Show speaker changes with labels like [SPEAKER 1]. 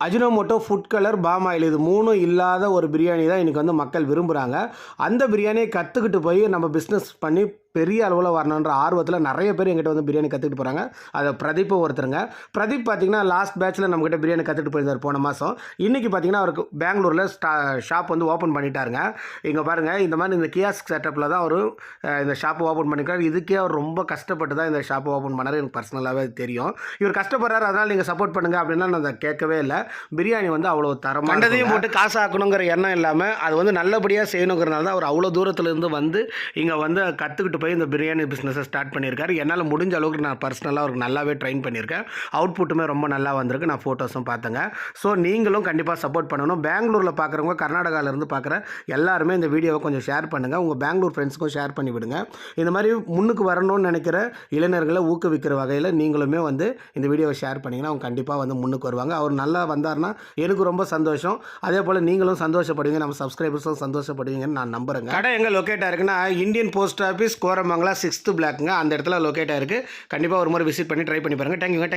[SPEAKER 1] Ajinomoto, food colour, palm oil இது 3ம் இல்லாத ஒரு பிரியாணி தான் இன்றைக்கி வந்து மக்கள் விரும்புகிறாங்க. அந்த பிரியாணியை கற்றுக்கிட்டு போய் நம்ம பிஸ்னஸ் பண்ணி பெரிய அளவில் வரணுன்ற ஆர்வத்தில் நிறைய பேர் எங்கிட்ட வந்து பிரியாணி கற்றுக்கிட்டு போகிறாங்க. அதை பிரதீப்பும் ஒருத்தருங்க. பிரதீப் பார்த்திங்கன்னா லாஸ்ட் பேட்ச்சில் நம்மக்கிட்ட பிரியாணி கற்றுக்கிட்டு போயிருந்தார் போன மாதம். இன்றைக்கி பார்த்திங்கன்னா அவருக்கு பெங்களூரில் ஷாப் வந்து ஓப்பன் பண்ணிட்டாருங்க. இங்கே பாருங்கள், இந்த மாதிரி இந்த கியாஸ்க் செட்டப்பில் தான் அவர் இந்த ஷாப்பை ஓப்பன் பண்ணிக்கிறார். இதுக்கே அவர் ரொம்ப கஷ்டப்பட்டு தான் இந்த ஷாப்பை ஓப்பன் பண்ணார். எனக்கு பர்சனலாகவே தெரியும். இவர் கஷ்டப்படுறாரு, அதனால் நீங்கள் சப்போர்ட் பண்ணுங்கள் அப்படின்னா நான் அதை கேட்கவே இல்லை. பிரியாணி வந்து அவ்வளோ தரமாக கண்டதையும் போட்டு காசு ஆக்கணுங்கிற எண்ணம் இல்லாமல் அது வந்து நல்லபடியாக செய்யணுங்கிறனால தான் அவர் அவ்வளோ தூரத்துலேருந்து வந்து இங்கே வந்து கற்றுக்கிட்டு போய் இந்த பிரியாணி பிஸ்னஸை ஸ்டார்ட் பண்ணியிருக்காரு. என்னால் முடிஞ்ச அளவுக்கு நான் பர்சனலாக அவருக்கு நல்லாவே ட்ரெயின் பண்ணியிருக்கேன். அவுட்புட்டுமே ரொம்ப நல்லா வந்திருக்கு. நான் ஃபோட்டோஸும் பார்த்தேங்க. ஸோ நீங்களும் கண்டிப்பாக சப்போர்ட் பண்ணணும். பெங்களூரில் பார்க்குறவங்க, கர்நாடகாவிலேருந்து பார்க்குற எல்லாருமே இந்த வீடியோவை கொஞ்சம் ஷேர் பண்ணுங்கள். உங்கள் பெங்களூர் ஃப்ரெண்ட்ஸுக்கும் ஷேர் பண்ணி விடுங்க. இந்த மாதிரி முன்னுக்கு வரணும்னு நினைக்கிற இளைஞர்களை ஊக்குவிக்கிற வகையில் நீங்களுமே வந்து இந்த வீடியோவை ஷேர் பண்ணிங்கன்னா அவங்க கண்டிப்பாக வந்து முன்னுக்கு வருவாங்க. அவர் நல்லா வந்தார்னா எனக்கு ரொம்ப சந்தோஷம். அதே போல் நீங்களும் சந்தோஷப்படுவீங்க, நம்ம சப்ஸ்கிரைபர்ஸும் சந்தோஷப்படுவீங்கன்னு நான் நம்புகிறேங்க. கடை எங்கே லொக்கேட் ஆயிருக்குன்னா Indian post office, Koramangala 6th பிளாக்குங்க. அந்த இடத்துல லொக்கேட் ஆயிருக்கு. கண்டிப்பாக ஒரு முறை விசிட் பண்ணி ட்ரை பண்ணி பாருங்கள். தேங்க்யூங்க.